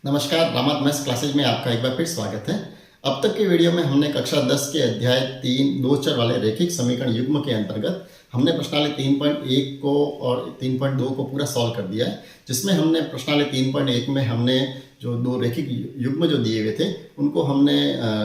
नमस्कार, रामात maths classes में आपका एक बार फिर स्वागत है। अब तक की वीडियो में हमने कक्षा 10 के अध्याय 3 दो चर वाले रैखिक समीकरण युग्म के अंतर्गत हमने प्रश्नावली 3.1 को और 3.2 को पूरा सॉल्व कर दिया है, जिसमें हमने प्रश्नावली 3.1 में हमने जो दो रैखिक युग्म जो दिए हुए थे उनको हमने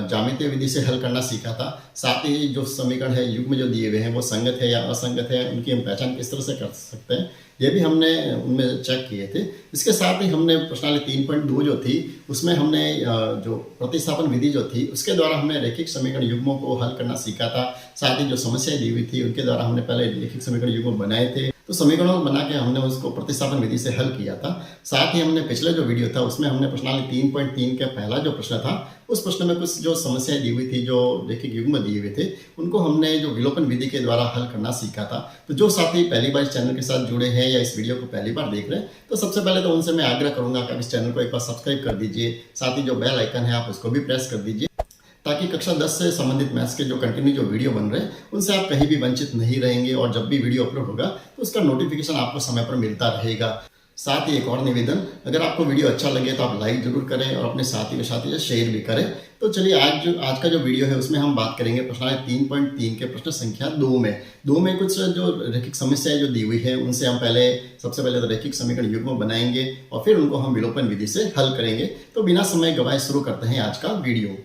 ज्यामितीय विधि से हल करना सीखा था। साथ ही जो समीकरण है युग्म जो दिए हुए हैं वो संगत है या असंगत है, उनकी हम पहचान किस तरह से कर सकते हैं, ये भी हमने उनमें चेक किए थे। इसके साथ ही हमने प्रश्नावली 3.2 जो थी उसमें हमने जो प्रतिस्थापन विधि जो थी उसके द्वारा हमने रैखिक समीकरण युग्मों को हल करना सीखा था। साथ ही जो समस्याएं दी हुई थी उनके द्वारा हमने पहले रैखिक समीकरण युग्म बनाए थे, तो समीकरणों बना के हमने उसको प्रतिस्थापन विधि से हल किया था। साथ ही हमने पिछले जो वीडियो था उसमें हमने प्रश्नावली 3.3 का पहला जो प्रश्न था उस प्रश्न में कुछ जो समस्याएं दी हुई थी, जो रैखिक युग्म दिए हुए थे, उनको हमने जो विलोपन विधि के द्वारा हल करना सीखा था। तो जो साथी पहली बार इस चैनल के साथ जुड़े हैं या इस वीडियो को पहली बार देख रहे हैं, तो सबसे पहले तो उनसे मैं आग्रह करूंगा कि आप इस चैनल को एक बार सब्सक्राइब कर दीजिए। साथ ही जो बेल आइकन है आप उसको भी प्रेस कर दीजिए, ताकि कक्षा 10 से संबंधित मैथ्स के जो कंटिन्यू जो वीडियो बन रहे हैं उनसे आप कहीं भी वंचित नहीं रहेंगे और जब भी वीडियो अपलोड होगा तो उसका नोटिफिकेशन आपको समय पर मिलता रहेगा। साथ ही एक और निवेदन, अगर आपको वीडियो अच्छा लगे तो आप लाइक जरूर करें और अपने साथी के साथ शेयर भी करें। तो चलिए आज का जो वीडियो है उसमें हम बात करेंगे प्रश्नावली 3.3 के प्रश्न संख्या 2 में कुछ जो रैखिक समस्याएं जो दी हुई है उनसे हम सबसे पहले तो रैखिक समीकरण युग्म बनाएंगे और फिर उनको हम विलोपन विधि से हल करेंगे। तो बिना समय गवाए शुरू करते हैं आज का वीडियो।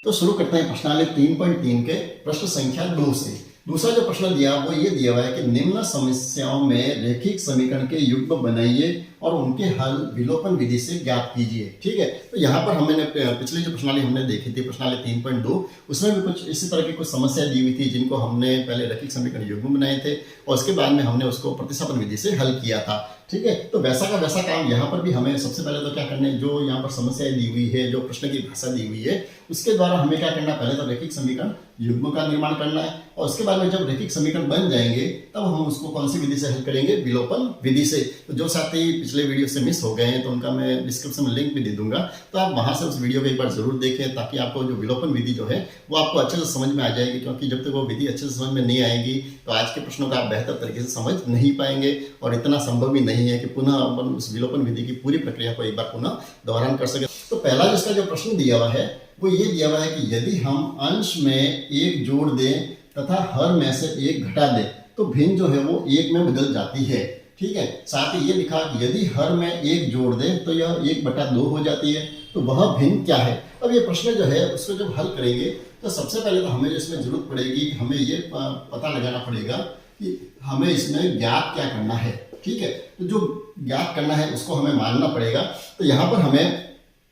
तो शुरू करते हैं प्रश्नावली 3.3 के प्रश्न संख्या 2 से। दूसरा जो प्रश्न दिया वो ये दिया हुआ है कि निम्न समस्याओं में रैखिक समीकरण के युग्म बनाइए और उनके हल विलोपन विधि से ज्ञात कीजिए। ठीक है, तो यहाँ पर हमने पिछली जो प्रश्नावली हमने देखी थी प्रश्नावली 3.2, उसमें भी कुछ इसी तरह की कुछ समस्याएं दी हुई थी जिनको हमने पहले रैखिक समीकरण युग्म बनाए थे और उसके बाद में हमने उसको प्रतिस्थापन विधि से हल किया था। ठीक है, तो वैसा का वैसा काम यहाँ पर भी हमें सबसे पहले तो क्या करना है, जो यहाँ पर समस्याएं दी हुई है, जो प्रश्न की भाषा दी हुई है, उसके द्वारा हमें क्या करना है, पहले तो रैखिक समीकरण युग्म का निर्माण करना है और उसके बाद में जब रैखिक समीकरण बन जाएंगे तब हम उसको कौन सी विधि से हल करेंगे, विलोपन विधि से। तो जो साथी पिछले वीडियो से मिस हो गए हैं तो उनका मैं डिस्क्रिप्शन में लिंक भी दे दूंगा, तो आप वहां से उस वीडियो को एक बार जरूर देखें, ताकि आपको जो विलोपन विधि जो है वो आपको अच्छे से समझ में आ जाएगी। क्योंकि जब तक वो विधि अच्छे से समझ में नहीं आएगी तो आज के प्रश्नों का आप बेहतर तरीके से समझ नहीं पाएंगे और इतना संभव भी नहीं है कि पुनः अपन उस विलोपन विधि की पूरी प्रक्रिया को एक बार पुनः दोहरान कर सके। तो पहला जिसका जो प्रश्न दिया हुआ है वो ये दिया हुआ है कि यदि हम अंश में एक जोड़ दें तथा हर में से एक घटा दें तो भिन्न जो है वो एक में बदल जाती है। ठीक है, साथ ही ये लिखा कि यदि हर में एक जोड़ दें तो यह 1/2 हो जाती है, तो वह भिन्न क्या है। अब ये प्रश्न जो है उसको जब हल करेंगे तो सबसे पहले तो हमें इसमें जरूरत पड़ेगी, हमें ये पता लगाना पड़ेगा कि हमें इसमें ज्ञात क्या करना है। ठीक है, तो जो ज्ञात करना है उसको हमें मानना पड़ेगा। तो यहाँ पर हमें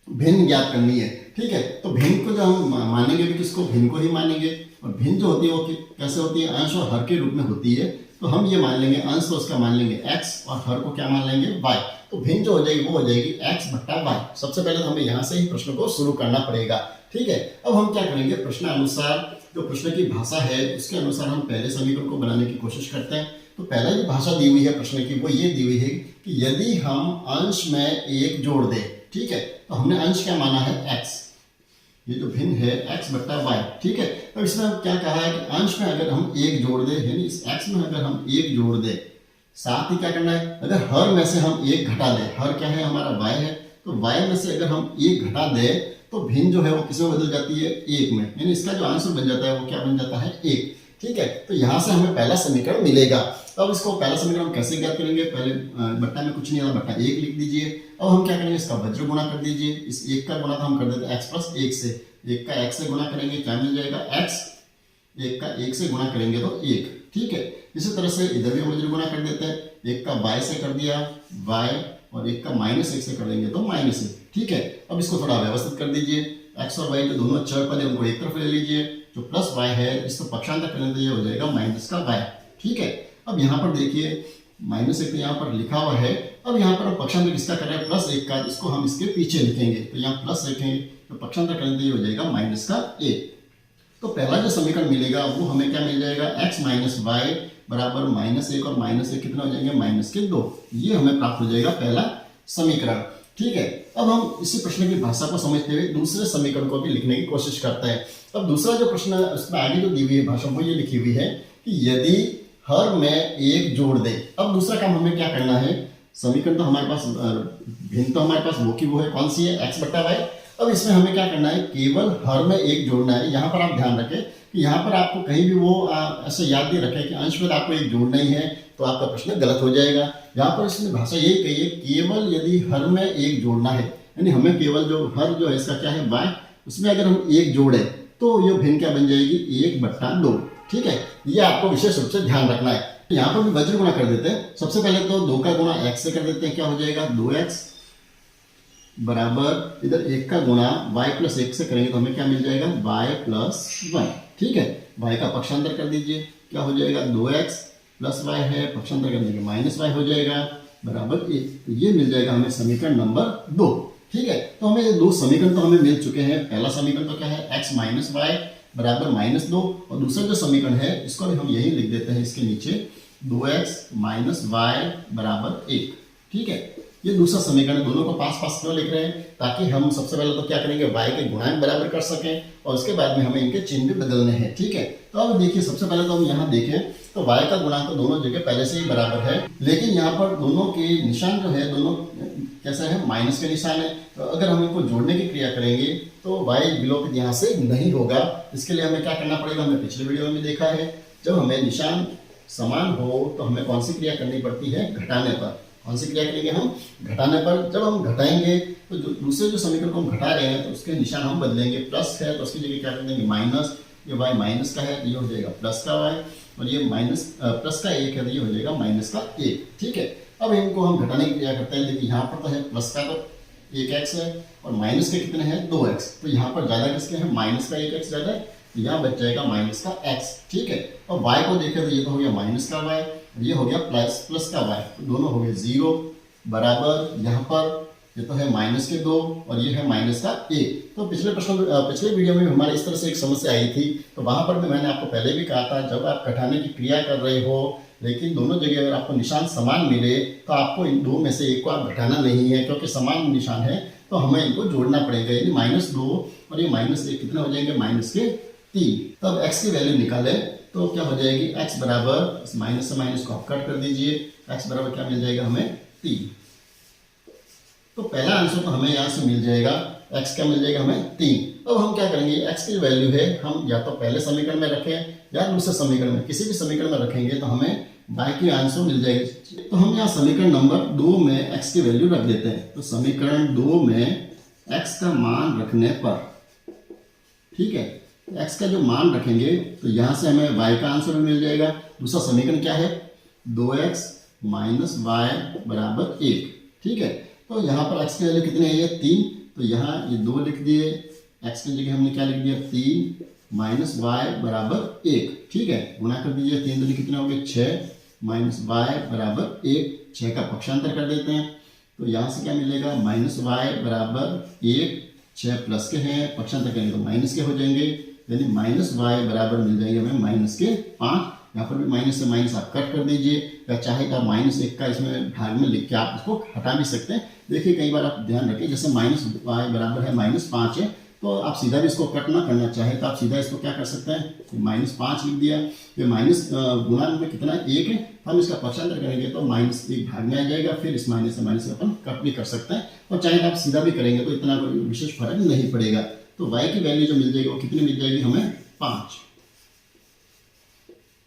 भिन्न ज्ञात करनी है। ठीक है, तो भिन्न को जो हम मानेंगे भी किसको, भिन्न को ही मानेंगे। और भिन्न जो होती है वो कैसे होती है, अंश और हर के रूप में होती है। तो हम ये मान लेंगे, अंश तो उसका मान लेंगे x और हर को क्या मान लेंगे, y। तो भिन्न जो हो जाएगी वो हो जाएगी x/y। सबसे पहले तो हमें यहाँ से ही प्रश्न को शुरू करना पड़ेगा। ठीक है, अब हम क्या करेंगे, प्रश्न अनुसार जो प्रश्न की भाषा है उसके अनुसार हम पहले समीकरण को बनाने की कोशिश करते हैं। तो पहला जो भाषा दी हुई है प्रश्न की वो ये दी हुई है कि यदि हम अंश में एक जोड़ दें। ठीक है, तो हमने अंश क्या माना है, x, ये जो भिन्न है x/y। ठीक है, अब इसमें क्या कहा है कि अंश में अगर हम एक जोड़ दें, यानी इस x में अगर हम एक जोड़ दें, साथ ही क्या करना है, अगर हर में से हम एक घटा दें, हर क्या है हमारा y है, तो y में से अगर हम एक घटा दें तो भिन्न जो है वो किस में बदल जाती है, एक में, यानी इसका जो आंसर बन जाता है वो क्या बन जाता है, 1। ठीक है, तो यहाँ से हमें पहला समीकरण मिलेगा। अब इसको पहला समीकरण हम कैसे ज्ञात करेंगे, पहले बट्टा में कुछ नहीं आता, बट्टा 1 लिख दीजिए। अब हम क्या करेंगे, इसका वज्र गुणा कर दीजिए। इस 1 का गुणा तो हम कर देते हैं x+1 से, 1 का x से गुणा करेंगे क्या मिल जाएगा, x, 1 का 1 से गुणा करेंगे तो 1। ठीक है, इसी तरह से इधर भी वज्र गुणा कर देते हैं, 1 का y से कर दिया y और 1 का -1 से कर देंगे तो -1। ठीक है, अब इसको थोड़ा व्यवस्थित कर दीजिए, x और y जो दोनों चर पद है उनको एक तरफ ले लीजिए, जो प्लस y है इसको पक्षांतर करने तो ये हो जाएगा -y। ठीक है, अब यहाँ पर देखिए -1 यहाँ पर लिखा हुआ है। अब यहाँ पर हम पक्षांतर किसका कर रहे हैं, +1 का, इसको हम इसके पीछे लिखेंगे, तो यहाँ प्लस लिखेंगे तो पक्षांतर करने तो ये हो जाएगा -1। तो पहला जो समीकरण मिलेगा वो हमें क्या मिल जाएगा, x - y बराबर -1 और -1 कितना हो जाएंगे, -2। ये हमें प्राप्त हो जाएगा पहला समीकरण। ठीक है, अब हम इसी प्रश्न की भाषा को समझते हुए दूसरे समीकरण को भी लिखने की कोशिश करते हैं। अब दूसरा जो प्रश्न है उसमें आगे जो दी हुई है भाषा वो ये लिखी हुई है कि यदि हर में एक जोड़ दे। अब दूसरा काम हमें क्या करना है, समीकरण तो हमारे पास भिन्न तो हमारे पास वो की वो है, कौन सी है, x बट्टा वाई। अब इसमें हमें क्या करना है, केवल हर में एक जोड़ना है। यहाँ पर आप ध्यान रखें कि यहाँ पर आपको कहीं भी वो ऐसे याद नहीं रखें कि अंश में आपको एक जोड़ना ही है, तो आपका प्रश्न गलत हो जाएगा। यहाँ पर इसमें भाषा यही कही है, केवल यदि हर में एक जोड़ना है, यानी हमें केवल जो हर जो है इसका क्या है y, उसमें अगर हम एक जोड़े तो ये भिन्न क्या बन जाएगी, 1/2। ठीक है, ये आपको विशेष रूप से ध्यान रखना है। यहाँ पर भी वज्र गुणा कर देते हैं। सबसे पहले तो 2 का गुणा x से कर देते हैं, क्या हो जाएगा 2x बराबर इधर 1 का गुणा y प्लस 1 से करेंगे तो हमें क्या मिल जाएगा y प्लस 1। ठीक है, y का पक्षांतर कर दीजिए, क्या हो जाएगा 2x प्लस y है, पक्षांतर कर देंगे माइनस y हो जाएगा बराबर 1। तो ये मिल जाएगा हमें समीकरण नंबर 2। ठीक है, तो हमें ये दो समीकरण तो हमें मिल चुके हैं। पहला समीकरण तो क्या है, x माइनस वाई बराबर -2, और दूसरा जो समीकरण है इसको भी हम यही लिख देते हैं इसके नीचे, 2x माइनस वाई बराबर 1। ठीक है, ये दूसरा समीकरण, दोनों को पास पास क्यों लिख रहे हैं, ताकि हम सबसे पहले तो क्या करेंगे, y के गुणांक बराबर कर सकें और उसके बाद में हमें इनके चिन्ह भी बदलने हैं। ठीक है, तो अब देखिए सबसे पहले तो हम यहाँ देखें तो y का गुणांक तो दोनों जगह पहले से ही बराबर है, लेकिन यहाँ पर दोनों के निशान जो है दोनों कैसा है, माइनस के निशान है। तो अगर हम इनको जोड़ने की क्रिया करेंगे तो y विलोपित यहाँ से नहीं होगा। इसके लिए हमें क्या करना पड़ेगा, हमने पिछले वीडियो में देखा है, जब हमें निशान समान हो तो हमें कौन सी क्रिया करनी पड़ती है, घटाने पर। कौन सी क्रिया करेंगे हम, घटाने पर। जब हम घटाएंगे तो दूसरे जो समीकरण को हम घटा रहे हैं तो उसके निशान हम बदलेंगे, प्लस है तो उसकी जगह क्या कर देंगे माइनस, ये y माइनस का है तो ये हो जाएगा प्लस का y, और ये माइनस प्लस का 1 है तो ये हो जाएगा माइनस का 1। ठीक है, अब इनको हम घटाने की क्रिया करते हैं। देखिए यहाँ पर तो है प्लस का तो 1x है और माइनस के कितने हैं 2x, तो यहाँ पर ज्यादा किसके हैं, माइनस का 1x ज्यादा है, तो यहाँ बच जाएगा माइनस का x। ठीक है, और y को देखें तो ये तो हो गया माइनस का y, ये हो गया प्लस का y, तो दोनों हो गए 0 बराबर, यहाँ पर ये तो है माइनस के 2 और ये है माइनस का 1। तो पिछले वीडियो में हमारे इस तरह से एक समस्या आई थी, तो वहां पर भी मैंने आपको पहले भी कहा था, जब आप घटाने की क्रिया कर रहे हो लेकिन दोनों जगह अगर आपको निशान समान मिले तो आपको इन दो में से एक को आप घटाना नहीं है, क्योंकि समान निशान है तो हमें इनको जोड़ना पड़ेगा। यानी -2 और ये -1 कितने हो जाएंगे, -3। तब x की वैल्यू निकाले तो क्या हो जाएगी, x बराबर इस माइनस से माइनस को आप कट कर दीजिए, x बराबर क्या मिल जाएगा हमें 3। तो पहला आंसर तो हमें यहाँ से मिल जाएगा, x क्या मिल जाएगा हमें 3। अब हम क्या करेंगे, x की वैल्यू है हम या तो पहले समीकरण में रखें या दूसरे समीकरण में, किसी भी समीकरण में रखेंगे तो हमें y की आंसर मिल जाएगी। तो हम यहाँ समीकरण नंबर 2 में x की वैल्यू रख देते हैं। तो समीकरण 2 में x का मान रखने पर, ठीक है, x का जो मान रखेंगे तो यहाँ से हमें y का आंसर भी मिल जाएगा। दूसरा समीकरण क्या है, 2x माइनस वाई बराबर 1। ठीक है, तो यहाँ पर x की वैल्यू कितनी है, ये 3, तो यहाँ ये 2 लिख दिए, x की जगह हमने क्या लिख दिया 3 माइनस वाई बराबर 1। ठीक है, गुणा कर दीजिए, 3 दूनी कितने हो गए 6 माइनस वाई बराबर 1, 6 का पक्षांतर कर देते हैं तो यहाँ से क्या मिलेगा, माइनस वाई बराबर 1, 6 प्लस के हैं, पक्षांतर करेंगे तो माइनस के हो जाएंगे, यानी माइनस वाई बराबर मिल जाएंगे हमें -5। यहाँ पर भी माइनस से माइनस आप कट कर दीजिए, या चाहे तो आप -1 का इसमें भाग में लिख के आप इसको हटा भी सकते हैं। देखिए कई बार आप ध्यान रखें, जैसे -y बराबर है -5 है, तो आप सीधा भी इसको कट ना करना चाहे तो आप सीधा इसको क्या कर सकते हैं, -5 लिख दिया, ये माइनस गुणा में कितना 1 है, हम इसका पक्षांतर करेंगे तो -1 भाग में आ जाएगा, फिर इस माइनस से माइनस अपन कट भी कर सकते हैं, और चाहे आप सीधा भी करेंगे तो इतना कोई विशेष फर्क नहीं पड़ेगा। तो y की वैल्यू जो मिल जाएगी वो कितनी मिल जाएगी हमें 5।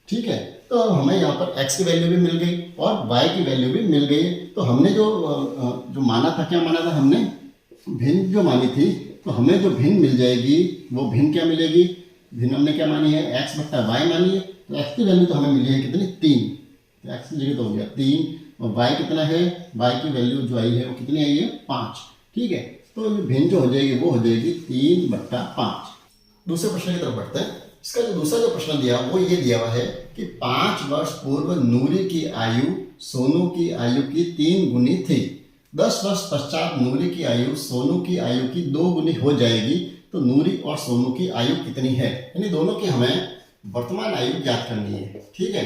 ठीक है, तो हमें यहाँ पर x की वैल्यू भी मिल गई और y की वैल्यू भी मिल गई। तो हमने जो माना था, क्या माना था हमने, भिन्न जो मानी थी, तो हमें जो भिन्न मिल जाएगी वो भिन्न क्या मिलेगी, भिन्न हमने क्या मानी है, x बट्टा y मानी है, तो x की वैल्यू तो हमें मिली है कितनी 3, तो x की जगह तो हो गया 3, और y कितना है, y की वैल्यू जो आई है वो कितनी आई है 5। ठीक है, तो भिन्न जो हो जाएगी वो हो जाएगी 3/5। दूसरे प्रश्न की तरफ बढ़ते हैं। इसका जो दूसरा जो प्रश्न दिया वो ये दिया हुआ है कि 5 वर्ष पूर्व नूरी की आयु सोनू की आयु की 3 गुनी थी, 10 वर्ष पश्चात नूरी की आयु सोनू की आयु की 2 गुनी हो जाएगी, तो नूरी और सोनू की आयु कितनी है, यानी दोनों की हमें वर्तमान आयु ज्ञात करनी है। ठीक है,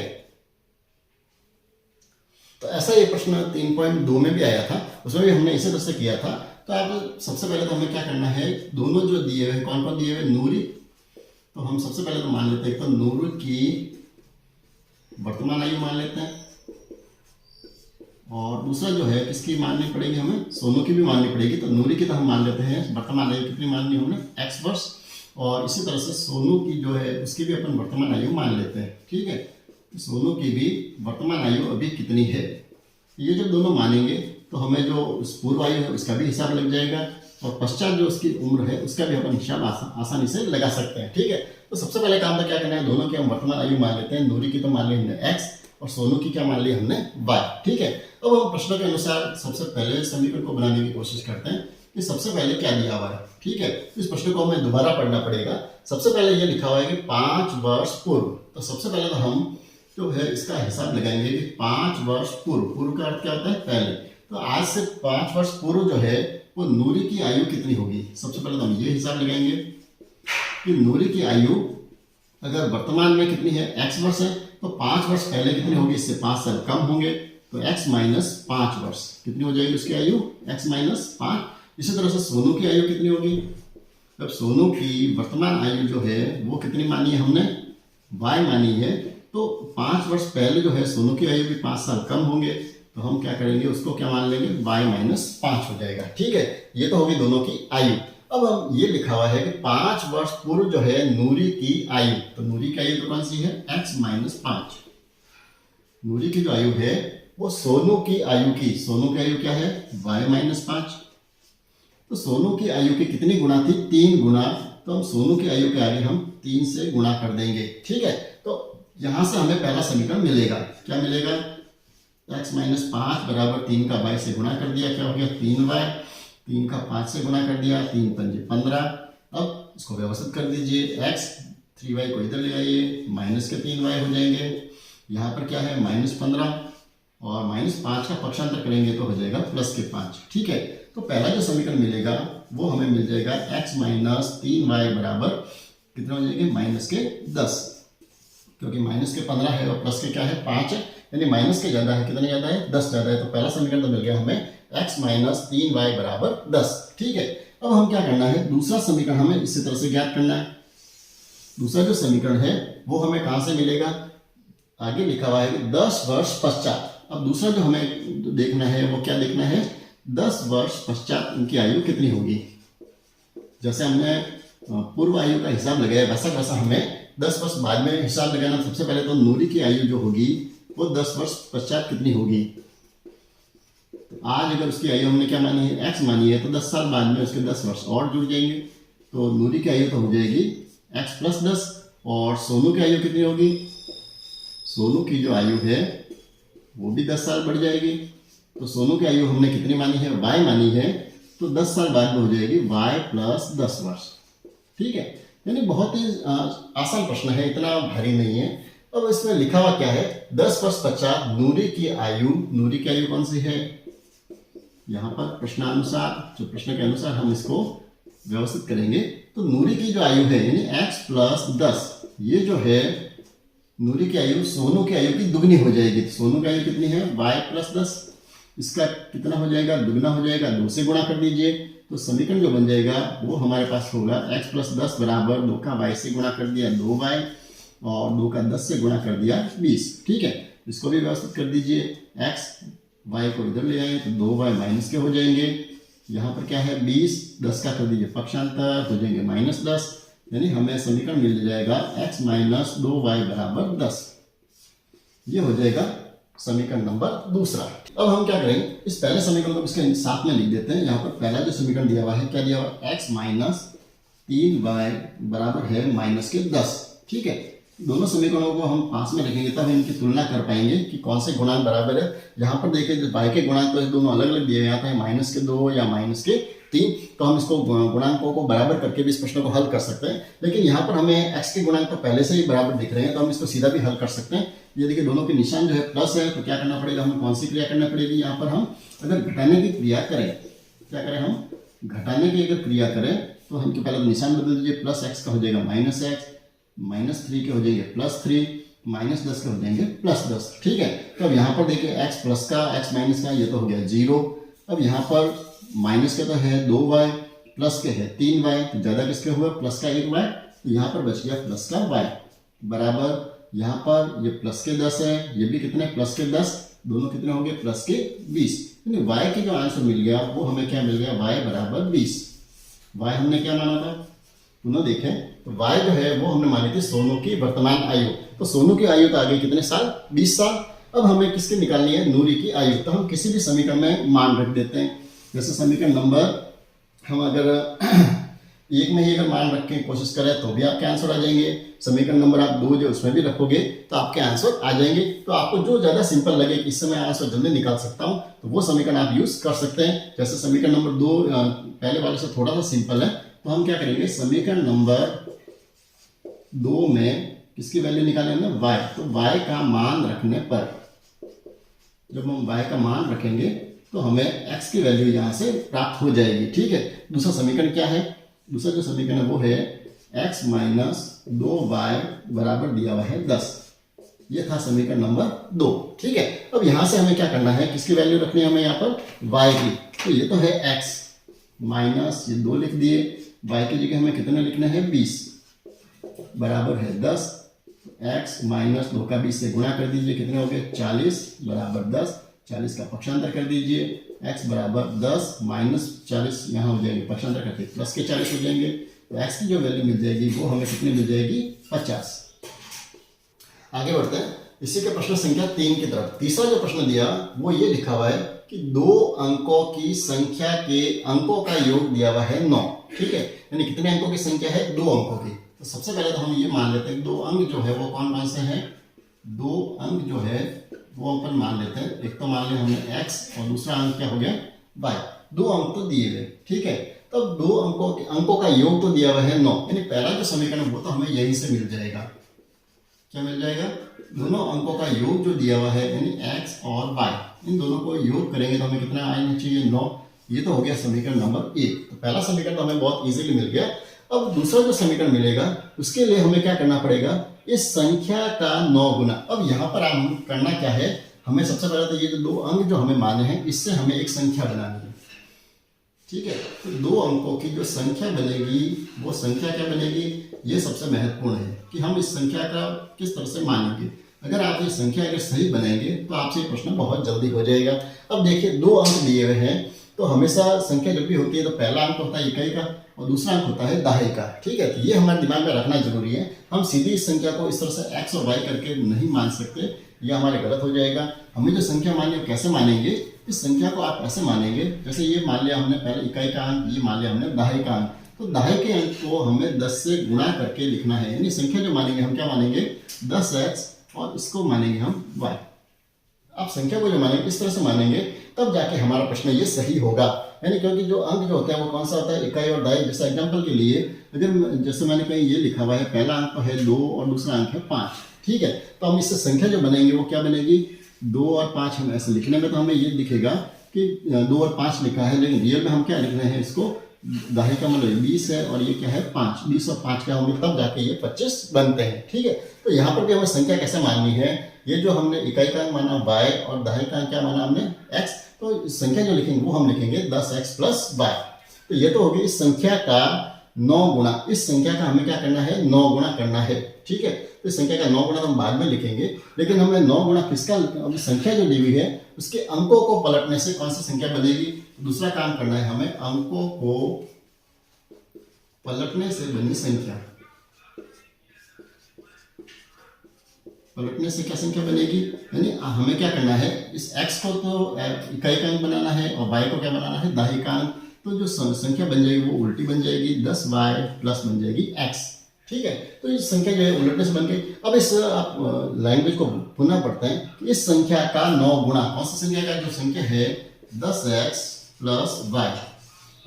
तो ऐसा ये प्रश्न 3.2 में भी आया था, उसमें भी हमने इसी तरह से किया था। तो आप सबसे पहले तो हमें क्या करना है, दोनों जो दिए हुए कौन कौन दिए हुए, नूरी, तो हम सबसे पहले तो मान लेते हैं तो नूरी की वर्तमान आयु मान लेते हैं, और दूसरा जो है किसकी माननी पड़ेगी हमें, सोनू की भी माननी पड़ेगी। तो नूरी की तो हम मान लेते हैं वर्तमान आयु कितनी माननी हमने, x वर्ष, और इसी तरह से सोनू की जो है उसकी भी अपन वर्तमान आयु मान लेते हैं। ठीक है, सोनू की भी वर्तमान आयु अभी कितनी है, ये जब दोनों मानेंगे तो हमें जो पूर्व आयु है उसका भी हिसाब लग जाएगा, और पश्चात जो उसकी उम्र है उसका भी अपन हिसाब आसानी से लगा सकते हैं। ठीक है, तो सबसे पहले काम तो क्या करना है, दोनों की हम वर्तमान आयु मान लेते हैं। नूरी की तो मान ली हमने x और सोनू की क्या मान ली हमने y। ठीक है, अब हम प्रश्न के अनुसार सबसे पहले समीकरण को बनाने की कोशिश करते हैं कि सबसे पहले क्या दिया हुआ है। ठीक है, इस प्रश्न को हमें दोबारा पढ़ना पड़ेगा। सबसे पहले ये लिखा हुआ है कि 5 वर्ष पूर्व, तो सबसे पहले तो हम जो है इसका हिसाब लगाएंगे कि 5 वर्ष पूर्व, पूर्व का अर्थ क्या होता है पहले, तो आज से 5 वर्ष पूर्व जो है वो नूरी की आयु कितनी होगी। सबसे पहले तो हम ये हिसाब लगाएंगे कि नूरी की आयु अगर वर्तमान में कितनी है, x वर्ष है, तो 5 वर्ष पहले कितनी होगी, इससे 5 साल कम होंगे, तो x माइनस 5 वर्ष कितनी हो जाएगी उसकी आयु, x माइनस 5। इसी तरह से सोनू की आयु कितनी होगी, अब सोनू की वर्तमान आयु जो है वो कितनी मानी है हमने, y मानी है, तो 5 वर्ष पहले जो है सोनू की आयु भी 5 साल कम होंगे, तो हम क्या करेंगे उसको क्या मान लेंगे, y माइनस 5 हो जाएगा। ठीक है, ये तो होगी दोनों की आयु। अब हम ये लिखा हुआ है कि 5 वर्ष पूर्व जो है नूरी की आयु, तो नूरी की आयु तो कौन सी है, x माइनस 5। नूरी की जो आयु है वो सोनू की आयु की, सोनू की आयु क्या है, y माइनस 5। तो सोनू की आयु की कितनी गुना थी, 3 गुना, तो हम सोनू की आयु के आगे हम 3 से गुणा कर देंगे। ठीक है, तो यहां से हमें पहला समीकरण मिलेगा, क्या मिलेगा, x माइनस 5 बराबर 3 का y से गुणा कर दिया, क्या हो गया 3y, 3 का 5 से गुणा कर दिया, 3 पंजे 15। अब इसको व्यवस्थित कर दीजिए, x 3y को इधर ले आइए, माइनस के 3y हो जाएंगे, यहाँ पर क्या है माइनस 15, और माइनस 5 का पक्षांतर करेंगे तो हो जाएगा प्लस के 5। ठीक है, तो पहला जो समीकरण मिलेगा वो हमें मिल जाएगा x माइनस 3y बराबर कितना हो जाएगा, माइनस के 10, क्योंकि माइनस के 15 है और प्लस के क्या है 5 है, यानी माइनस के ज्यादा है, कितने ज्यादा है 10 ज्यादा है, तो पहला समीकरण तो मिल गया हमें x माइनस 3y बराबर 10। ठीक है, अब हम क्या करना है, दूसरा समीकरण हमें इसी तरह से ज्ञात करना है। दूसरा जो समीकरण है वो हमें कहां से मिलेगा, आगे लिखा हुआ है कि 10 वर्ष पश्चात। अब दूसरा जो हमें देखना है वो क्या देखना है, 10 वर्ष पश्चात उनकी आयु कितनी होगी। जैसे हमने पूर्व आयु का हिसाब लगाया वैसा हमें 10 वर्ष बाद में हिसाब लगाना। सबसे पहले तो नूरी की आयु जो होगी वो 10 वर्ष पश्चात कितनी होगी, तो आज अगर उसकी आयु हमने क्या मानी है, x मानी है, तो 10 साल बाद में उसके 10 वर्ष और जुड़ जाएंगे, तो नूरी की आयु तो हो जाएगी x प्लस 10, और सोनू की आयु कितनी होगी, सोनू की जो आयु है वो भी 10 साल बढ़ जाएगी। तो सोनू की आयु हमने कितनी मानी है, y मानी है, तो 10 साल बाद में हो जाएगी y प्लस 10 वर्ष। ठीक है, यानी बहुत ही आसान प्रश्न है, इतना भारी नहीं है। अब इसमें लिखा हुआ क्या है, 10 वर्ष पश्चात नूरी की आयु, नूरी की आयु कौन सी है, यहाँ पर प्रश्नानुसार, जो प्रश्न के अनुसार हम इसको व्यवस्थित करेंगे, तो नूरी की जो आयु है यानी x प्लस 10, ये जो है नूरी की आयु सोनू की आयु की दुगनी हो जाएगी। तो सोनू की आयु कितनी है, y प्लस 10, इसका कितना हो जाएगा, दुगना हो जाएगा, 2 से गुणा कर दीजिए, तो समीकरण जो बन जाएगा वो हमारे पास होगा x प्लस 10 बराबर 2 का y से गुणा कर दिया 2y, और 2 का 10 से गुणा कर दिया 20। ठीक है, इसको भी व्यवस्थित कर दीजिए, x y को इधर ले आए तो 2y माइनस के हो जाएंगे, यहाँ पर क्या है 20, 10 का कर दीजिए पक्षांतर, हो जाएंगे माइनस 10, यानी हमें समीकरण मिल जाएगा x माइनस 2y बराबर 10। ये हो जाएगा समीकरण नंबर दूसरा। अब हम क्या करेंगे, इस पहले समीकरण को इसके साथ में लिख देते हैं। यहाँ पर पहला जो समीकरण दिया हुआ है क्या दिया हुआ है, x माइनस 3y बराबर है माइनस के 10। ठीक है, दोनों समीकरणों को हम पास में रखेंगे तब इनकी तुलना कर पाएंगे कि कौन से गुणांक बराबर है। यहाँ पर देखिए जो y के गुणांक तो दोनों अलग अलग दिए जाते हैं, माइनस के 2 या माइनस के 3, तो हम इसको गुणांकों को बराबर करके भी इस प्रश्न को हल कर सकते हैं। लेकिन यहाँ पर हमें x के गुणांक तो पहले से ही बराबर दिख रहे हैं, तो हम इसको सीधा भी हल कर सकते हैं। ये देखिए दोनों के निशान जो है प्लस है, तो क्या करना पड़ेगा, हमें कौन सी क्रिया करना पड़ेगी, यहाँ पर हम अगर घटाने की क्रिया करें, क्या करें हम घटाने की अगर क्रिया करें तो हम पहले निशान बदल दीजिए, प्लस x का हो जाएगा माइनस x, माइनस 3 के हो जाएंगे प्लस 3, माइनस 10 के हो जाएंगे प्लस 10। ठीक है, तो अब यहाँ पर देखिए x प्लस का x माइनस का ये तो हो गया 0। अब यहाँ पर माइनस के तो है 2y, प्लस के है 3y, तो ज़्यादा किसके हुए प्लस का 1y, तो यहाँ पर बच गया प्लस का y बराबर, यहाँ पर ये प्लस के 10 है, ये भी कितने प्लस के 10, दोनों कितने हो गए प्लस के 20, यानी y की जो आंसर मिल गया वो हमें क्या मिल गया y बराबर 20। y हमने क्या माना था, पुनः देखें तो y जो है वो हमने मानी थी सोनू की वर्तमान आयु, तो सोनू की आयु तो आगे कितने साल 20 साल। अब हमें किसकी निकालनी है नूरी की आयु, तो हम किसी भी समीकरण में मान रख देते हैं, जैसे समीकरण नंबर हम अगर एक में ही अगर मान रख के कोशिश करें तो भी आपके आंसर आ जाएंगे, समीकरण नंबर आप 2 जो उसमें भी रखोगे तो आपके आंसर आ जाएंगे। तो आपको जो ज्यादा सिंपल लगे कि इससे मैं आंसर जल्दी निकाल सकता हूं तो वो समीकरण आप यूज कर सकते हैं। जैसे समीकरण नंबर 2 पहले वाले से थोड़ा सा सिंपल है, तो हम क्या करेंगे समीकरण नंबर 2 में किसकी वैल्यू निकालेंगे y, तो y का मान रखने पर जब हम y का मान रखेंगे तो हमें x की वैल्यू यहाँ से प्राप्त हो जाएगी। ठीक है, दूसरा समीकरण क्या है, दूसरा जो समीकरण है वो है x माइनस 2y बराबर दिया हुआ है 10, ये था समीकरण नंबर 2। ठीक है, अब यहाँ से हमें क्या करना है, किसकी वैल्यू रखनी है हमें यहाँ पर y की, तो ये तो है x माइनस ये 2 लिख दिए, y की जगह हमें कितने लिखना है 20 बराबर है 10, x माइनस 2 का 20 से गुणा कर दीजिए, कितने हो गए 40 बराबर 10, 40 का पक्षांतर कर दीजिए, x बराबर 10 माइनस 40 यहाँ हो जाएंगे पक्षांतर करके प्लस के 40 हो जाएंगे, तो x की जो वैल्यू मिल जाएगी वो हमें कितनी मिल जाएगी 50। आगे बढ़ते हैं इसी के प्रश्न संख्या 3 की तरफ। तीसरा जो प्रश्न दिया वो ये लिखा हुआ है कि 2 अंकों की संख्या के अंकों का योग दिया हुआ है 9। ठीक है, यानी कितने अंकों की संख्या है 2 अंकों की। तो सबसे पहले तो हम ये मान लेते हैं 2 अंक जो है वो कौन कौन से हैं, 2 अंक जो है वो अपन मान लेते हैं, एक तो मान लिया हमने x और दूसरा अंक क्या हो गया y, 2 अंक तो दिए गए। ठीक है, तब 2 अंकों का योग तो दिया हुआ है 9, यानी पहला जो समीकरण वो तो हमें यहीं से मिल जाएगा, क्या मिल जाएगा, दोनों अंकों का योग जो दिया हुआ है यानी x और y, इन दोनों को योग करेंगे तो हमें कितना आना चाहिए 9, ये तो हो गया समीकरण नंबर 1। तो पहला समीकरण तो हमें बहुत इजीली मिल गया। अब दूसरा जो समीकरण मिलेगा उसके लिए हमें क्या करना पड़ेगा, इस संख्या का 9 गुना। अब यहाँ पर हम करना क्या है, हमें सबसे पहले तो ये जो 2 अंक जो हमें माने हैं इससे हमें एक संख्या बनानी है। ठीक है, तो 2 अंकों की जो संख्या बनेगी वो संख्या क्या बनेगी, ये सबसे महत्वपूर्ण है कि हम इस संख्या का किस तरह से मानेंगे। अगर आप ये संख्या अगर सही बनाएंगे तो आपसे ये प्रश्न बहुत जल्दी हो जाएगा। अब देखिए 2 अंक दिए हुए हैं, तो हमेशा संख्या जब भी होती है तो पहला अंक होता है इकाई का और दूसरा अंक होता है दहाई का। ठीक है, तो ये हमारे दिमाग में रखना जरूरी है। हम सीधी इस संख्या को इस तरह से x और y करके नहीं मान सकते, ये हमारे गलत हो जाएगा। हमें जो संख्या मानी वो कैसे मानेंगे, इस संख्या को आप ऐसे मानेंगे जैसे ये मान लिया हमने पहले इकाई का अंक, ये मान लिया हमने दहाई का अंक, तो दहाई के अंक को हमें 10 से गुणा करके लिखना है, यानी संख्या जो मानेंगे हम क्या मानेंगे 10x और इसको मानेंगे हम y। आप संख्या को जो मानेंगे इस तरह से मानेंगे तब जाके हमारा प्रश्न ये सही होगा। यानी क्योंकि जो अंक जो होता है वो कौन सा होता है इकाई और दहाई। जैसे एग्जांपल के लिए अगर जैसे मैंने कहीं ये लिखा हुआ है पहला अंक तो है 2 और दूसरा अंक है 5। ठीक है, तो हम इससे संख्या जो बनेंगे वो क्या बनेगी 2 और 5। हम ऐसे लिखने में तो हमें ये दिखेगा कि 2 और 5 लिखा है, लेकिन रियल में हम क्या लिख रहे हैं, इसको दहाई का मतलब 20 है और ये क्या है 5, 20 और 5 क्या होंगे तब जाके ये 25 बनते हैं। ठीक है, तो यहाँ पर भी हमें संख्या कैसे माननी है, ये जो हमने इकाई का माना y और दहाई का क्या माना हमने x, तो संख्या जो लिखेंगे वो हम लिखेंगे 10x प्लस y। तो ये तो होगी इस संख्या का 9 गुना, इस संख्या का हमें क्या करना है 9 गुना करना है। ठीक है, तो इस संख्या का 9 गुना हम बाद में लिखेंगे, लेकिन हमें 9 गुना किसका, अभी संख्या जो दी हुई है उसके अंकों को पलटने से कौन सी संख्या बनेगी। दूसरा काम करना है हमें, अंकों को पलटने से बनी संख्या, पलटने से क्या संख्या बनेगी, यानी हमें क्या करना है इस x को तो इकाई का अंक बनाना है और y को क्या बनाना है दहाई का अंक। तो जो संख्या बन जाएगी वो उल्टी बन जाएगी, 10y प्लस बन जाएगी x। ठीक है, तो इस संख्या जो है उलटने से बन गई। अब इस आप लैंग्वेज को पुनः पढ़ते हैं कि इस संख्या का 9 गुना, कौन सी संख्या का, जो संख्या है 10x प्लस y,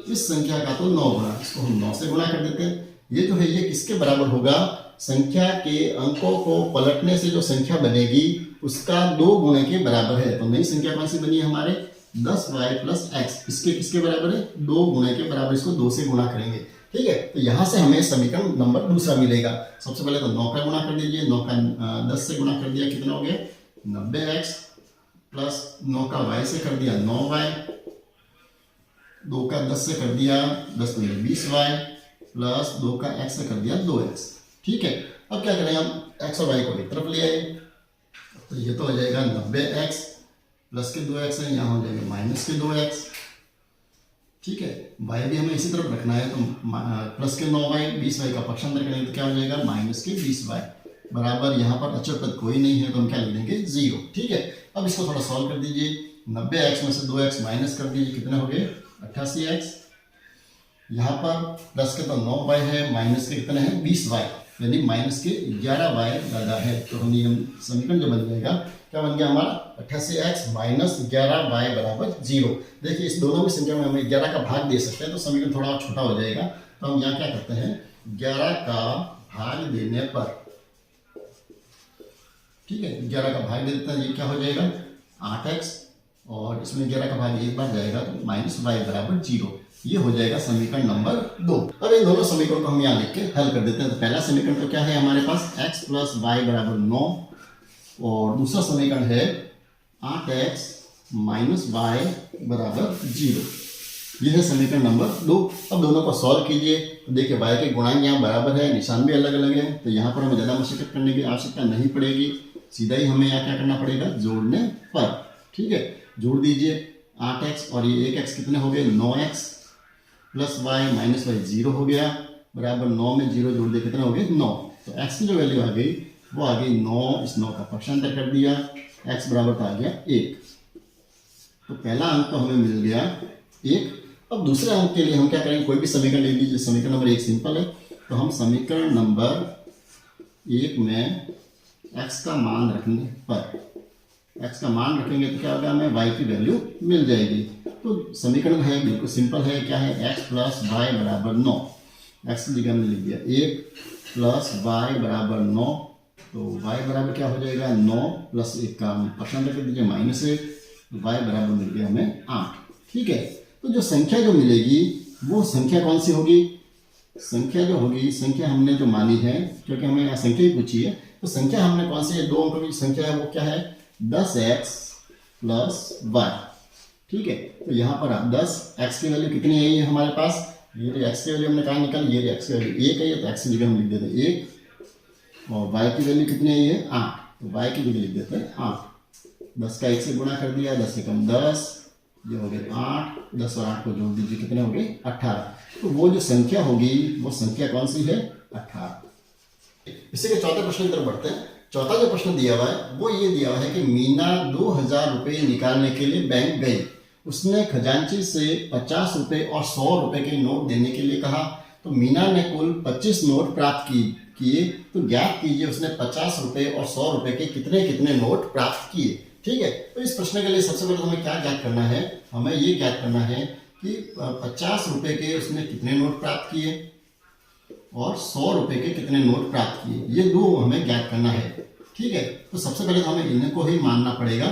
इस संख्या का तो 9 गुना, इसको हम 9 से गुणा कर देते हैं। ये जो है ये किसके बराबर होगा, संख्या के अंकों को पलटने से जो संख्या बनेगी उसका 2 गुणे के बराबर है। तो नई संख्या कौन सी बनी है हमारे 10y प्लस x, इसके किसके बराबर है 2 गुणे के बराबर, इसको 2 से गुणा करेंगे। ठीक है, तो यहाँ से हमें समीकरण नंबर दूसरा मिलेगा। सबसे पहले तो 9 का गुणा कर दीजिए, 9 का 10 से गुणा कर दिया, कितना हो गया 90x प्लस 9 का y से कर दिया 9y 2 का 10 से कर दिया 10 तो 20y प्लस 2 का x से कर दिया 2x। ठीक है, अब क्या करें हम x और y को एक तरफ ले आए, तो ये तो हो जाएगा 90x प्लस के 2x है, यहाँ हो जाएगा माइनस के 2x। ठीक है, y भी हमें इसी तरफ रखना है, तो प्लस के 9y 20y का पक्षांतर करेंगे तो क्या हो जाएगा माइनस के 20y बराबर, यहाँ पर अचर पद कोई नहीं है तो हम क्या लिख देंगे 0। ठीक है, अब इसको थोड़ा सॉल्व कर दीजिए, 90x में से 2x माइनस कर दीजिए, कितने हो गए 88x। यहाँ पर प्लस के तो 9y है, माइनस के कितने हैं 20y, यानी माइनस के 11y ज़्यादा है, तो हम समीकरण जो बन जाएगा क्या बन गया हमारा 88x माइनस 11y बराबर 0। देखिए इस दोनों में संख्या में हम 11 का भाग दे सकते हैं तो समीकरण थोड़ा और छोटा हो जाएगा, तो हम यहाँ क्या करते हैं 11 का भाग देने पर, ठीक है 11 का भाग दे देते हैं, ये क्या हो जाएगा 8x और इसमें 11 का भाग एक बार जाएगा तो माइनस y बराबर 0। ये हो जाएगा समीकरण नंबर 2। अब इन दोनों समीकरणों को हम यहाँ लिख के हल कर देते हैं। तो पहला समीकरण तो क्या है हमारे पास x प्लस वाई बराबर 9 और दूसरा समीकरण है 8x माइनस वाई बराबर 0। यह है समीकरण नंबर 2। अब दोनों को सॉल्व कीजिए तो देखिए y के गुणांक यहाँ बराबर है, निशान भी अलग अलग है, तो यहाँ पर हमें ज़्यादा मशक्कत करने की आवश्यकता नहीं पड़ेगी, सीधा ही हमें यहाँ क्या करना पड़ेगा जोड़ने पर। ठीक है, जोड़ दीजिए 8x और ये 1x कितने हो गए 9x plus Y minus Y 0 हो गया बराबर 9 में 0 जोड़ दिए कितना हो गया 9। तो x की जो वैल्यू आ गई वो आ गई 9, इस 9 का पक्षांतर कर दिया, x बराबर का आ गया 1। तो पहला अंक तो हमें मिल गया 1। अब दूसरे अंक के लिए हम क्या करेंगे, कोई भी समीकरण ले लीजिए, समीकरण नंबर 1 सिंपल है, तो हम समीकरण नंबर 1 में x का मान रखने पर, x का मान रखेंगे तो क्या होगा हमें y की वैल्यू मिल जाएगी। तो समीकरण है बिल्कुल सिंपल है, क्या है x प्लस वाई बराबर 9, x की जगह हमने लिख दिया 1 प्लस वाई बराबर 9, तो y बराबर क्या हो जाएगा 9 प्लस 1 का पक्षांतर कर दीजिए माइनस 1, तो y बराबर मिल गया हमें 8। ठीक है, तो जो संख्या जो मिलेगी वो संख्या कौन सी होगी, संख्या जो होगी, संख्या हमने जो मानी है क्योंकि हमें यहाँ संख्या ही पूछी है, तो संख्या हमने कौन सी है 2 अंकों की संख्या है वो क्या है 10x प्लस y। ठीक है, तो यहाँ पर आप 10x की वैल्यू कितनी है ये हमारे पास, ये x की वैल्यू हमने कहाँ निकाली, ये x की वैल्यू 1 है, तो x की जगह हम लिख देते हैं 1 और y की वैल्यू कितनी है ये 8, तो y की जगह लिख देते हैं 8। 10 का 1 से गुणा कर दिया, 10 से कम 10, ये हो गए 8, 10 और 8 को जोड़ दीजिए कितने हो गए 18। तो वो जो संख्या होगी वो संख्या कौन सी है 18। इसी के चौथे प्रश्न की तरफ बढ़ते हैं। चौथा जो प्रश्न दिया हुआ है वो ये दिया हुआ है कि मीना 2000 रुपये निकालने के लिए बैंक गई, उसने खजांची से 50 रुपये और 100 रुपये के नोट देने के लिए कहा, तो मीना ने कुल 25 नोट प्राप्त किए, तो ज्ञात कीजिए उसने 50 रुपये और 100 रुपये के कितने कितने नोट प्राप्त किए। ठीक है, तो इस प्रश्न के लिए सबसे पहले हमें क्या ज्ञात करना है, हमें ये ज्ञात करना है कि 50 रुपये के उसने कितने नोट प्राप्त किए और 100 रुपये के कितने नोट प्राप्त किए, ये दो हमें ज्ञात करना है। ठीक है, तो सबसे पहले तो हमें इनको ही मानना पड़ेगा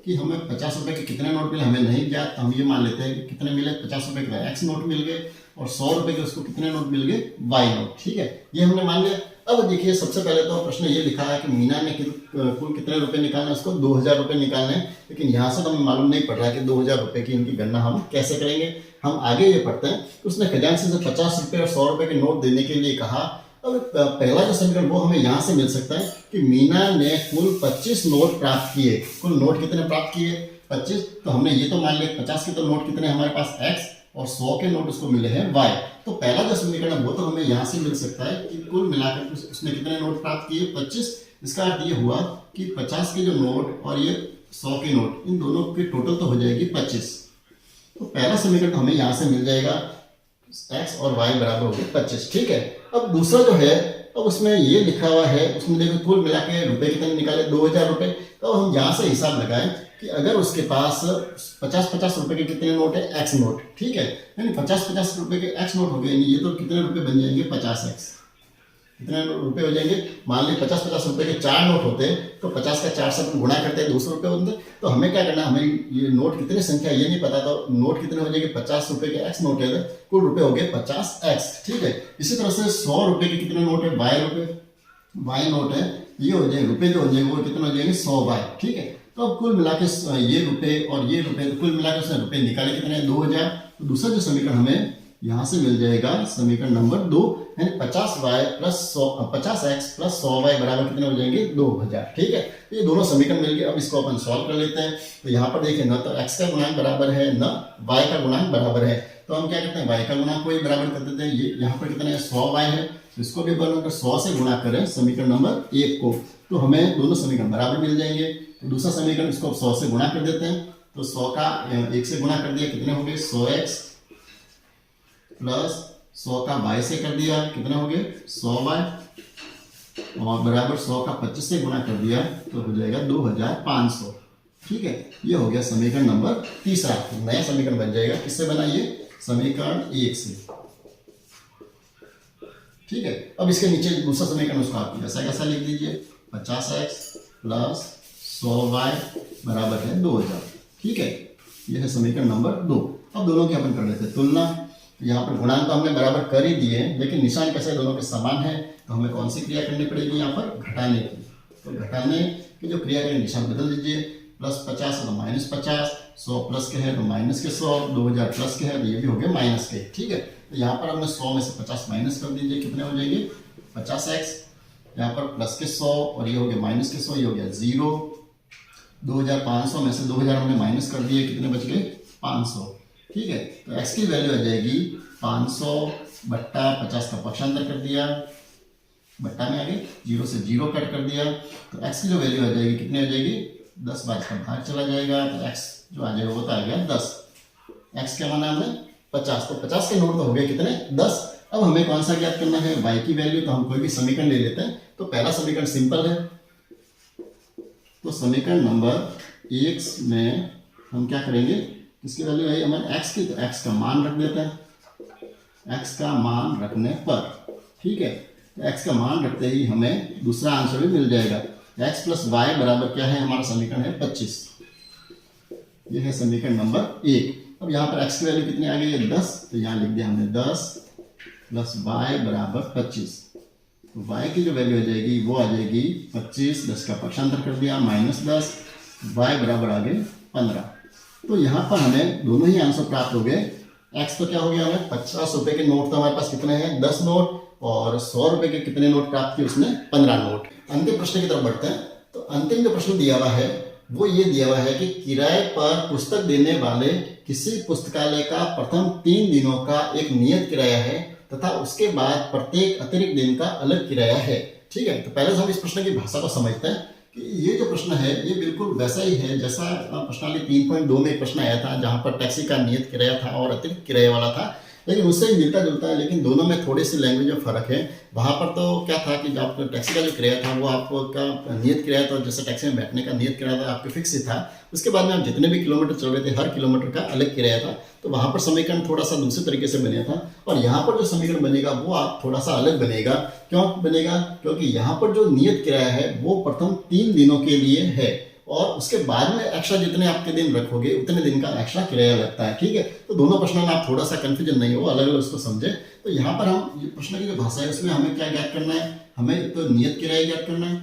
कि हमें 50 रुपये के कितने नोट मिले हमें नहीं ज्ञात, तो हम ये मान लेते हैं कि कितने मिले 50 रुपये के x नोट मिल गए और 100 रुपये के उसको कितने नोट मिल गए y नोट। ठीक है, ये हमने मान लिया। अब देखिए सबसे पहले तो प्रश्न ये लिखा है कि मीना ने कुल कितने रुपए निकालना है, उसको 2000 रुपये निकालने हैं, लेकिन यहाँ से तो हमें मालूम नहीं पड़ रहा है कि 2000 रुपये की इनकी गणना हम कैसे करेंगे। हम आगे ये पढ़ते हैं, उसने खजांची से 50 रुपये और 100 रुपये के नोट देने के लिए कहा। अब पहला जो समीकरण वो हमें यहाँ से मिल सकता है कि मीना ने कुल 25 नोट प्राप्त किए। कुल नोट कितने प्राप्त किए 25, तो हमने ये तो मान लिया 50 के तो नोट कितने हमारे पास x और 100 के नोट उसको मिले हैं y। तो पहला जो समीकरण है वो तो हमें यहाँ से मिल सकता है कि कुल मिलाकर उसने कितने नोट प्राप्त किए 25। इसका अर्थ ये हुआ कि 50 के जो नोट और ये 100 के नोट, इन दोनों की टोटल तो हो जाएगी 25। तो पहला समीकरण हमें यहाँ से मिल जाएगा x और y बराबर हो गए 25। ठीक है, अब दूसरा जो है, अब उसमें ये लिखा हुआ है, उसमें देखो कुल मिला के रुपये कितने निकाले 2000 रुपये। तो हम यहाँ से हिसाब लगाएं कि अगर उसके पास 50-50 रुपए के कितने नोट है x नोट। ठीक है, यानी 50-50 रुपए के x नोट हो गए, ये तो कितने रुपए बन जाएंगे 50x, कितने रुपए हो जाएंगे, मान लीजिए 50-50 रुपए के 4 नोट होते हैं तो 50 का 4 से गुणा करते हैं 200 रुपये होते। तो हमें क्या करना है, हमें ये नोट कितने संख्या ये नहीं पता, तो नोट कितने हो जाएंगे 50 रुपए के x नोट है, कुल रुपए हो गए 50x। ठीक है, इसी तरह से 100 रुपए के कितने नोट है y नोट है, ये हो जाएंगे रुपए जो हो जाएंगे वो कितने हो जाएंगे 100y। ठीक है, तो अब कुल मिला के ये रुपए और ये रुपए, कुल मिला के उसने रुपए निकाले कितने 2000 तो दूसरा जो समीकरण हमें यहाँ से मिल जाएगा समीकरण नंबर 2, यानी 50y plus 50x plus 100y बराबर कितने हो जाएंगे 2000। ठीक है, ये दोनों समीकरण मिल गए। अब इसको अपन सॉल्व कर लेते हैं। तो यहाँ पर देखिए न तो x का गुणांक बराबर है न y का गुणांक बराबर है, तो हम क्या करते हैं y का गुणांक को ही बराबर कर देते हैं। ये यहाँ पर कितना है 100y है, तो इसको भी बनकर 100 से गुणा करें समीकरण नंबर 1 को, तो हमें दोनों समीकरण बराबर मिल जाएंगे। तो दूसरा समीकरण इसको 100 से गुणा कर देते हैं, तो 100 का 1 से गुणा कर दिया, कितने हो गए 100x प्लस 100 का y से कर दिया, कितने हो गए 100y, और बराबर 100 का 25 से गुणा कर दिया तो हो जाएगा 2500। ठीक है, ये हो गया समीकरण नंबर तीसरा। नया समीकरण बन जाएगा, किससे बना ये समीकरण 1 से। ठीक है, अब इसके नीचे दूसरा समीकरण उसको आप ऐसा कैसा लिख दीजिए 50x प्लस 100y बराबर है 2000। ठीक है, यह है समीकरण नंबर 2। अब दोनों की अपन कर लेते हैं तुलना। यहाँ पर गुणांक तो हमने बराबर कर ही दिए, लेकिन निशान कैसे दोनों के समान है, तो हमें कौन सी क्रिया करनी पड़ेगी यहाँ पर घटाने की। तो घटाने की जो क्रिया करें निशान बदल दीजिए, प्लस 50 है तो माइनस 50, 100 प्लस के है तो माइनस के 100, 2000 प्लस के है तो ये भी हो गए माइनस के। ठीक है, तो यहाँ पर हमने 100 में से 50 माइनस कर दीजिए, कितने हो जाएंगे 50x, यहाँ पर प्लस के 100 और ये हो गया माइनस के 100, ये हो गया 0। 2500 में से 2000 हमने माइनस कर दिए, कितने बच गए 500। ठीक है, तो x की वैल्यू आ जाएगी 500 बट्टा 50 का पक्षांतर कर दिया, बट्टा में आगे 0 से 0 कट कर दिया, तो x की जो वैल्यू आ जाएगी कितनी आ जाएगी 10 बार का भाग चला जाएगा, तो x जो आ जाएगा वो तो आ गया 10। x क्या माना हमने 50, तो 50 के नोट तो हो गए कितने 10। अब हमें कौन सा ज्ञात करना है y की वैल्यू, तो हम कोई भी समीकरण ले लेते हैं। तो पहला समीकरण सिंपल है, तो समीकरण नंबर 1 में हम क्या करेंगे, किसकी वैल्यू है हमारे x की, तो x का मान रख देते हैं। x का मान रखने पर, ठीक है, तो x का मान रखते ही हमें दूसरा आंसर भी मिल जाएगा। x प्लस वाई बराबर क्या है, हमारा समीकरण है 25। ये है समीकरण नंबर 1। अब यहाँ पर x की वैल्यू कितनी आ गई है 10, तो यहाँ लिख दिया हमने 10 प्लस वाई बराबर 25। तो y की जो वैल्यू आ जाएगी वो आ जाएगी 25, 10 का पक्षांतर कर दिया माइनस 10, y बराबर आ गए 15। तो यहाँ पर हमें दोनों ही आंसर प्राप्त हो गए। x तो क्या हो गया, हमें 50 रुपए के नोट तो हमारे पास कितने हैं 10 नोट, और 100 रुपए के कितने नोट प्राप्त किए उसने 15 नोट। अंतिम प्रश्न की तरफ बढ़ते हैं। तो अंतिम जो प्रश्न दिया हुआ है वो ये दिया हुआ है कि किराए पर पुस्तक देने वाले किसी पुस्तकालय का प्रथम 3 दिनों का एक नियत किराया है तथा उसके बाद प्रत्येक अतिरिक्त दिन का अलग किराया है। ठीक है, तो पहले हम इस प्रश्न की भाषा को समझते हैं कि ये जो प्रश्न है ये बिल्कुल वैसा ही है जैसा प्रश्नावली 3.2 में एक प्रश्न आया था, जहां पर टैक्सी का नियत किराया था और अतिरिक्त किराए वाला था, लेकिन उससे ही मिलता जुलता है, लेकिन दोनों में थोड़ी सी लैंग्वेज में फर्क है। वहां पर तो क्या था कि जब टैक्सी का जो किराया था वो आपका नियत किराया था, जैसे टैक्सी में बैठने का नियत किराया था आपके फिक्स ही था। उसके बाद में आप जितने भी किलोमीटर चल रहे थे हर किलोमीटर का अलग किराया था। तो वहां पर समीकरण थोड़ा सा दूसरे तरीके से बना था, और यहाँ पर जो समीकरण बनेगा वो आप थोड़ा सा अलग बनेगा। क्यों बनेगा, क्योंकि यहाँ पर जो नियत किराया है वो प्रथम 3 दिनों के लिए है, और उसके बाद में एक्स्ट्रा जितने आपके दिन रखोगे उतने दिन का एक्स्ट्रा किराया लगता है। ठीक है, तो दोनों प्रश्नों में आप थोड़ा सा कंफ्यूजन नहीं हो, अलग अलग उसको समझे। तो यहाँ पर हम ये प्रश्न की जो भाषा है उसमें हमें क्या ज्ञात करना है, हमें तो नियत किराया ज्ञात करना है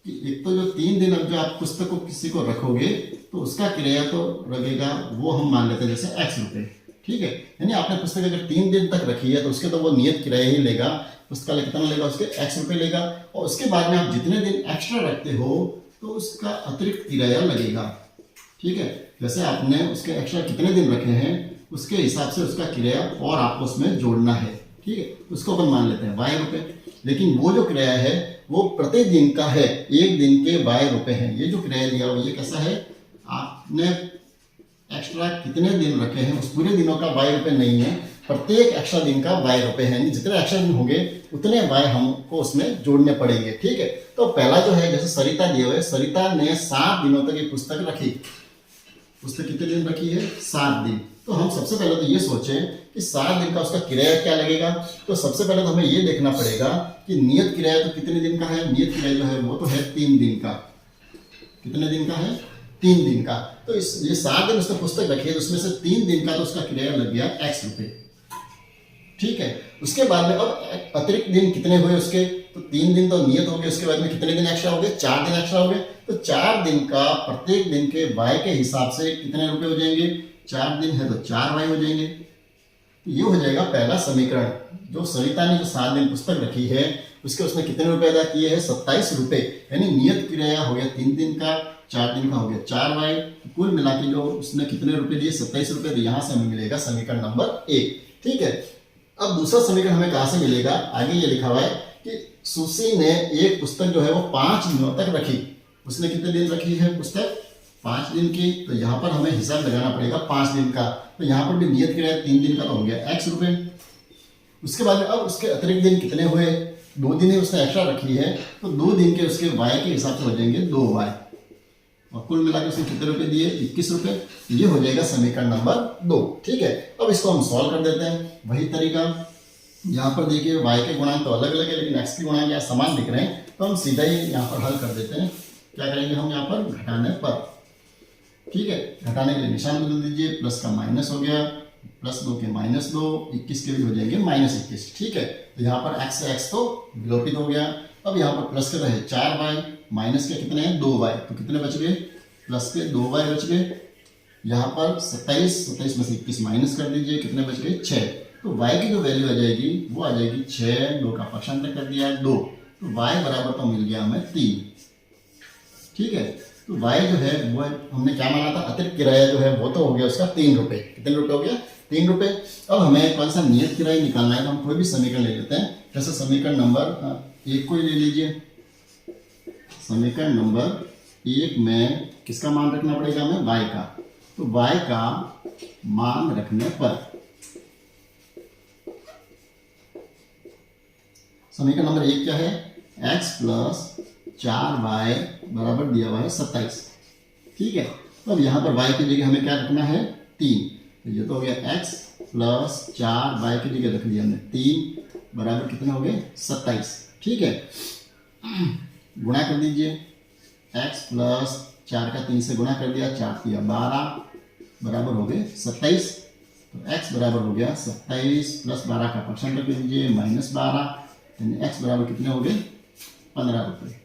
कि एक तो जो 3 दिन अब जो आप पुस्तक को किसी को रखोगे तो उसका किराया तो लगेगा, वो हम मान लेते हैं जैसे x रुपये। ठीक है, यानी आपने पुस्तक अगर 3 दिन तक रखी है तो उसके तो वो नियत किराया ही लेगा, पुस्तकालय कितना लेगा उसके x रुपये लेगा, और उसके बाद में आप जितने दिन एक्स्ट्रा रखते हो तो उसका अतिरिक्त किराया लगेगा। ठीक है, जैसे आपने उसके एक्स्ट्रा कितने दिन रखे हैं उसके हिसाब से उसका किराया और आपको उसमें जोड़ना है। ठीक है, उसको अपन मान लेते हैं y रुपये, लेकिन वो जो किराया है वो प्रति दिन का है, 1 दिन के y रुपये हैं। ये जो किराया दिया हुआ ये कैसा है, आपने एक्स्ट्रा कितने दिन रखे हैं उस पूरे दिनों का y रुपये नहीं है, प्रत्येक एक्स्ट्रा दिन का y रुपये है। जितने एक्स्ट्रा दिन होंगे उतने y हमको उसमें जोड़ने पड़ेंगे। ठीक है, तो पहला जो है जैसे सरिता दिए हुए, सरिता ने 7 दिनों तक ये पुस्तक रखी। पुस्तक कितने दिन रखी है 7 दिन। तो हम सबसे पहले तो ये सोचें कि 7 दिन का उसका किराया क्या लगेगा। तो सबसे पहले तो हमें ये देखना पड़ेगा कि नियत किराया तो कितने दिन का है, नियत किराया जो है वो तो है 3 दिन का। कितने दिन का है 3 दिन का। तो ये 7 दिन उसने पुस्तक रखी है तो उसमें से 3 दिन का तो उसका किराया लग गया x रुपये। ठीक है, उसके बाद में अब अतिरिक्त दिन कितने हुए उसके, तो 3 दिन तो नियत हो गए, उसके बाद में कितने दिन एक्स्ट्रा हो गए 4 दिन एक्स्ट्रा हो गए। तो 4 दिन का प्रत्येक दिन के y के हिसाब से कितने रुपए हो जाएंगे, 4 दिन है तो 4y हो जाएंगे। ये हो जाएगा पहला समीकरण। जो सरिता ने जो 7 दिन पुस्तक रखी है उसके उसने कितने रुपए अदा किए हैं? 27 रुपए। यानी नियत किराया हो गया 3 दिन का, 4 दिन का हो गया 4y। कुल मिला के जो उसने कितने रुपए दिए? 27 रुपए। तो यहाँ से हमें मिलेगा समीकरण नंबर 1। ठीक है, अब दूसरा समीकरण हमें कहाँ से मिलेगा? आगे ये लिखा हुआ है कि सुशी ने एक पुस्तक जो है वो 5 दिनों तक रखी। उसने कितने दिन रखी है पुस्तक? 5 दिन की। तो यहाँ पर हमें हिसाब लगाना पड़ेगा 5 दिन का। तो यहाँ पर भी नियत किराया 3 दिन का तो हो गया x रुपए। उसके बाद में अब उसके अतिरिक्त दिन कितने हुए? 2 दिन ही उसने एक्स्ट्रा रखी है, तो 2 दिन के उसके y के हिसाब से हो जाएंगे 2y। और कुल मिलाकर उसने कितने रुपए दिए? 21 रुपए। ये हो जाएगा समीकरण नंबर 2। ठीक है, अब इसको हम सॉल्व कर देते हैं। वही तरीका, यहाँ पर देखिए y के गुणांक तो अलग अलग है लेकिन x के गुणांक यहाँ समान दिख रहे हैं, तो हम सीधा ही यहाँ पर हल कर देते हैं। क्या करेंगे हम यहाँ पर? घटाने पर। ठीक है, घटाने के लिए निशान बदल दीजिए। प्लस का माइनस हो गया, +2 के -2, 21 के भी हो जाएंगे -21। ठीक है, तो यहाँ पर x से x तो विलोपित हो गया। अब यहाँ पर प्लस के रहे 4y, माइनस के कितने हैं? 2y। तो कितने बच गए? प्लस के 2y बच गए। यहाँ पर 27 में से 21 माइनस कर दीजिए, कितने बच गए? 6। तो y की जो वैल्यू आ जाएगी वो आ जाएगी 6। 2 का पक्षांतर कर दिया है 2, तो y बराबर तो मिल गया हमें 3। ठीक है, तो y जो है वो हमने क्या माना था? अतिरिक्त किराया जो है वो तो हो गया उसका 3 रुपए। कितने रुपए हो गया? 3 रुपए। अब हमें कौन सा नियत किराया निकालना है, तो हम कोई भी समीकरण ले लेते हैं। जैसे समीकरण नंबर 1 को ही ले लीजिए। समीकरण नंबर 1 में किसका मान रखना पड़ेगा हमें? y का। तो y का मान रखने पर समीकरण नंबर 1 क्या है? x + 4y बराबर दिया हुआ है 27। ठीक है, तो अब यहाँ पर y की जगह हमें क्या रखना है? 3। तो ये तो हो गया x + 4y की जगह रख दिया हमने 3 बराबर कितने हो गए? 27। ठीक है, गुणा कर दीजिए। x + 4 का 3 से गुणा कर दिया, 4 × 12 बराबर हो गए 27। तो x बराबर हो गया 27 + 12 का पक्षांतर कर दीजिए -12, यानी x बराबर कितने हो गए? 15 रुपये।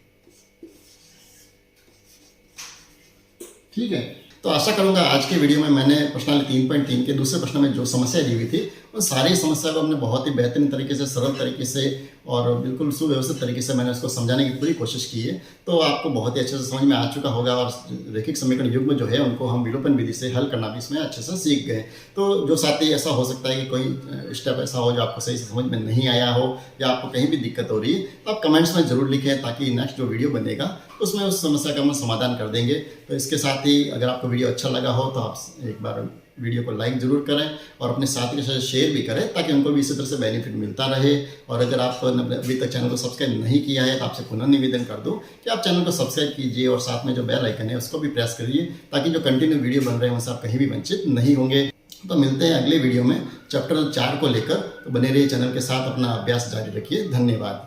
ठीक है, तो आशा करूंगा आज के वीडियो में मैंने प्रश्नावली 3.3 के दूसरे प्रश्न में जो समस्या दी हुई थी उन सारी समस्या को हमने बहुत ही बेहतरीन तरीके से, सरल तरीके से और बिल्कुल सुव्यवस्थित तरीके से मैंने उसको समझाने की पूरी कोशिश की है। तो आपको बहुत ही अच्छे से समझ में आ चुका होगा और रेखिक समीकरण युग्म जो है उनको हम विलोपन विधि से हल करना भी इसमें अच्छे से सीख गए। तो जो साथी ऐसा हो सकता है कि कोई स्टेप ऐसा हो जो आपको सही से समझ में नहीं आया हो या आपको कहीं भी दिक्कत हो रही है, तो आप कमेंट्स में जरूर लिखें ताकि नेक्स्ट जो वीडियो बनेगा उसमें उस समस्या का हम समाधान कर देंगे। तो इसके साथ ही अगर आपको वीडियो अच्छा लगा हो तो आप एक बार वीडियो को लाइक जरूर करें और अपने साथी के साथ शेयर भी करें ताकि उनको भी इसी तरह से बेनिफिट मिलता रहे। और अगर आप अभी तक चैनल को सब्सक्राइब नहीं किया है तो आपसे पुनः निवेदन कर दूं कि आप चैनल को सब्सक्राइब कीजिए और साथ में जो बेल आइकन है उसको भी प्रेस करिए ताकि जो कंटिन्यू वीडियो बन रहे हैं उनसे आप कहीं भी वंचित नहीं होंगे। तो मिलते हैं अगले वीडियो में चैप्टर 4 को लेकर। तो बने रहिए चैनल के साथ, अपना अभ्यास जारी रखिए। धन्यवाद।